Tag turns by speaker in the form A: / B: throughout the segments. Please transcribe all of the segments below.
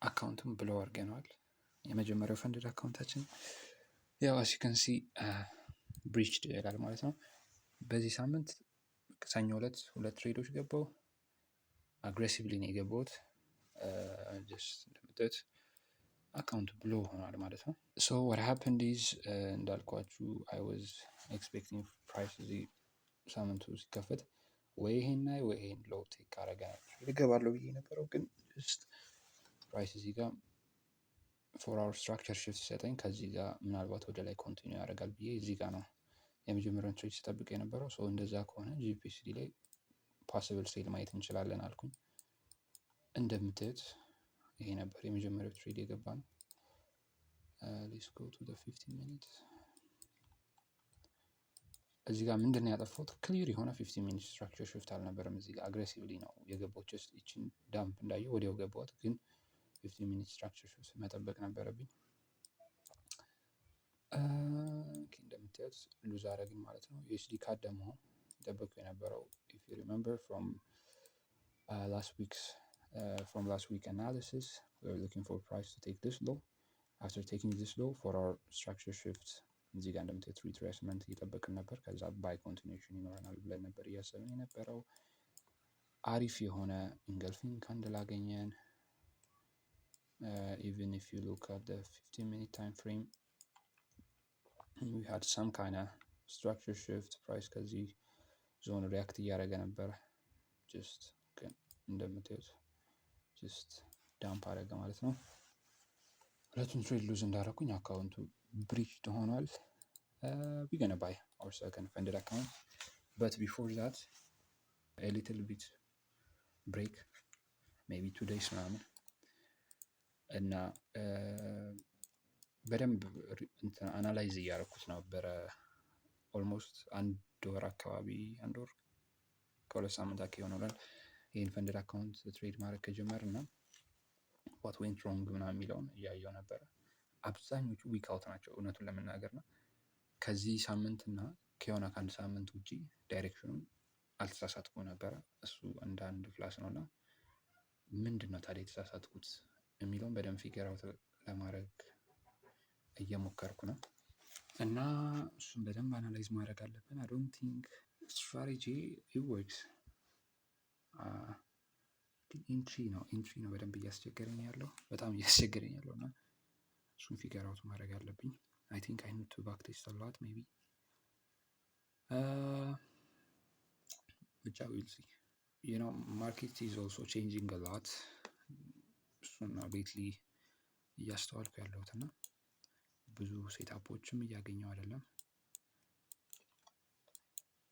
A: አካውንቱን ብሎ አድርገነዋል። የመጀመሪያው ፈንድድ አካውንታችን ያው አስ ዩ ካን ሲ ብሪችድ ይላል ማለት ነው። በዚህ ሳምንት ሰኞ ዕለት 2 ትሬዶች ገባው። አግሬሲቭሊ ነው የገባሁት። ጀስት እንደምታዩት አካውንት ብሎ ሆኗል ማለት ነው። ሶ what happened is እንዳልኳችሁ I was expecting price እዚህ ሳምንቱ ሲከፈት ወይ ይሄን ወይ ይሄን ሎው ቴክ አረጋ ልገባለሁ ብዬ ነበረው። ግን ጀስት ፕራይስ እዚህ ጋር 4 hour structure shift ሲሰጠኝ ከዚህ ጋር ምናልባት ወደ ላይ ኮንቲኒው ያደርጋል ብዬ እዚህ ጋር ነው የመጀመሪያውን ትሬድ ሲጠብቅ የነበረው። ሶ እንደዛ ከሆነ ጂፒሲዲ ላይ ፖሲብል ሴል ማየት እንችላለን አልኩኝ። እንደምታዩት ይሄ ነበር የመጀመሪያው ትሬድ የገባ ነው። ሌትስ ጎ ቱ ዘ 15 ሚኒትስ። እዚህ ጋር ምንድን ነው ያጠፋሁት? ክሊር የሆነ 15 ሚኒት ስትራክቸር ሽፍት አልነበረም። እዚህ ጋር አግሬሲቭሊ ነው የገባሁት። ጀስት ይችን ዳምፕ እንዳየሁ ወዲያው ገባሁት። ግን 15 ሚኒት ስትራክቸር ሽፍት መጠበቅ ነበረብኝ። እንደምታዩት ሉዝ አረግን ማለት ነው። ዩኤስዲ ካድ ደግሞ የጠበቅኩ የነበረው if you remember from last week analysis we were looking for price to take this low. After taking this low for our structure shift እዚህ ጋር እንደምታዩት ሪትሬስመንት እየጠበቅን ነበር። ከዛ ባይ ኮንቲኒዌሽን ይኖረናል ብለን ነበር እያሰብን የነበረው። አሪፍ የሆነ ኢንገልፊንግ ካንድል አገኘን። even if you look at the 15 minute time frame we had some kind of structure shift price ከዚህ ዞን ሪያክት እያደረገ ነበር። ጀስት ግን እንደምታዩት ጀስት ዳምፕ አደረገ ማለት ነው። ሁለቱን ትሬድ ሉዝ እንዳደረኩኝ አካውንቱ ብሪችድ ሆኗል። we gonna buy our second funded account but before that a little bit break maybe 2 days ምናምን እና በደንብ አናላይዝ እያደረኩት ነበረ። ኦልሞስት አንድ ወር አካባቢ አንድ ወር ከ2 ሳምንት አካባቢ ይሆናል ይህን ፈንድድ አካውንት ትሬድ ማድረግ ከጀመር እና what went wrong ምናምን የሚለውን እያየው ነበረ። አብዛኞቹ ዊክ አውት ናቸው እውነቱን ለመናገር ነው። ከዚህ ሳምንት እና ከሆነ ከአንድ ሳምንት ውጪ ዳይሬክሽኑን አልተሳሳትኩም ነበረ። እሱ እንደ አንድ ክላስ ነው እና ምንድን ነው ታዲያ የተሳሳትኩት የሚለውን በደንብ ፊገር አውት ለማድረግ እየሞከርኩ ነው። እና እሱን በደንብ አናላይዝ ማድረግ አለብን። I don't think strategy it works. ኢንትሪ ነው በደንብ እያስቸገረኝ ያለው በጣም እያስቸገረኝ ያለው እና እሱን ፊገር አውት ማድረግ አለብኝ። I think I need to back test a lot maybe. ብቻ we'll see. You know market is also changing a lot. እሱን ሌትሊ እያስተዋልኩ ያለሁት እና ብዙ ሴታፖችም እያገኘው አይደለም።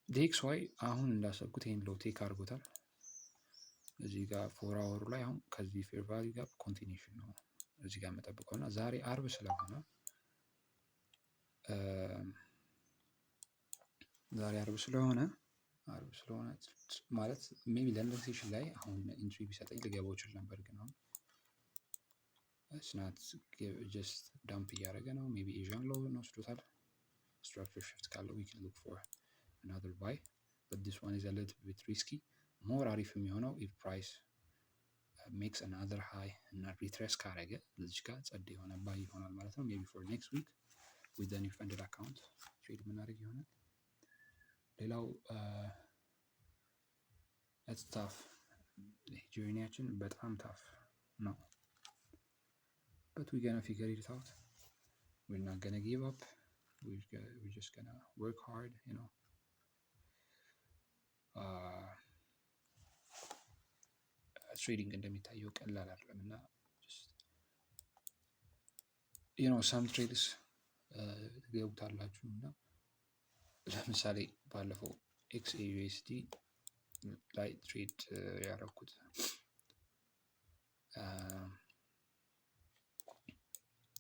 A: ዲኤክስዋይ አሁን እንዳሰብኩት ይሄን ሎው ቴክ አድርጎታል። እዚህ ጋር 4 አወሩ ላይ አሁን ከዚህ ፌር ቫልዩ ጋር ኮንቲኒዌሽን ነው እዚህ ጋር የምጠብቀው እና ዛሬ አርብ ስለሆነ ማለት ሜቢ ለንደን ሴሽን ላይ አሁን ኢንትሪ ቢሰጠኝ ልገባው ይችል ነበር። ግን አሁን ስናት ጀስት ዳምፕ እያደረገ ነው። ሜቢ ኤዥያን ሎው እንወስዶታል። ስትራክቸር ሽፍት ካለው we can look for another buy but this one is a little bit risky. ሞር አሪፍ የሚሆነው if price makes another high እና ሪትሬስ ካረገ እዚህ ጋር ጸድ የሆነ ባይ ይሆናል ማለት ነው። ሜቢ for next week with the new funded account ትሬድ የምናደርግ ይሆናል። ሌላው it's tough ጆርኒያችን በጣም ታፍ ነው but we're gonna figure it out. We're not gonna give up. We're just gonna work hard, you know. ትሬዲንግ እንደሚታየው ቀላል አይደለም እና you know some trades ትገቡታላችሁ እና ለምሳሌ ባለፈው XAUSD ላይ ትሬድ ያደረኩት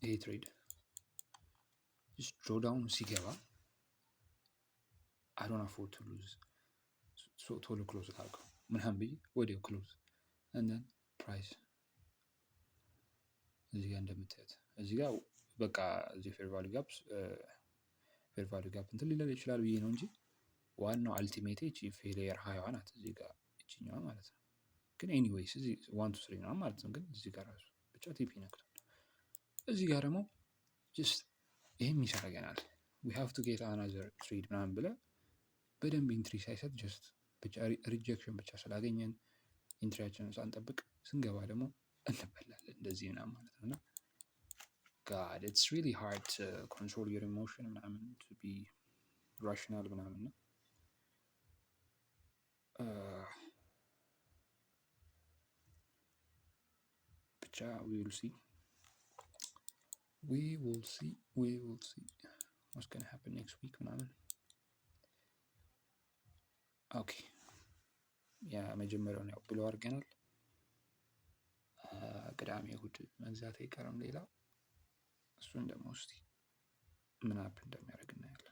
A: ይሄ ትሬድ ድሮዳውን ሲገባ I don't afford to lose so ቶሎ ክሎዝ አድርገው ምናምን ብዬ ወዲያው ክሎዝ and then price እዚህ ጋር እንደምታዩት እዚህ ጋር በቃ እዚህ ፌር ቫልዩ ጋፕ እንትን ሊለል ይችላል ብዬ ነው እንጂ ዋናው አልቲሜት እቺ ፌሊየር ሃይዋ ናት እዚህ ጋር እቺኛዋ ማለት ነው። ግን ኤኒዌይስ እዚህ 1 2 3 ነው ማለት ነው። ግን እዚህ ጋር ራሱ ብቻ ቲፒ ነክቷል። እዚህ ጋር ደግሞ ጀስት ይህም ይሰረገናል we have to get another trade ምናምን ብለህ በደንብ ኢንትሪ ሳይሰጥ ጀስት ብቻ ሪጀክሽን ብቻ ስላገኘን ኢንትሪያችንን ሳንጠብቅ ስንገባ ደግሞ እንበላለን እንደዚህ ምናምን ማለት ነው። እና God, it's really hard to control your emotion ምናምን to be rational ምናምን ነው። ብቻ we will see what's gonna happen next week ምናምን። ኦኬ ያ መጀመሪያውን ያው ብሎ አድርገናል። ቅዳሜ እሑድ መግዛት አይቀርም ሌላ። እሱን ደግሞ እስቲ ምን አፕ እንደሚያደርግ እናያለን።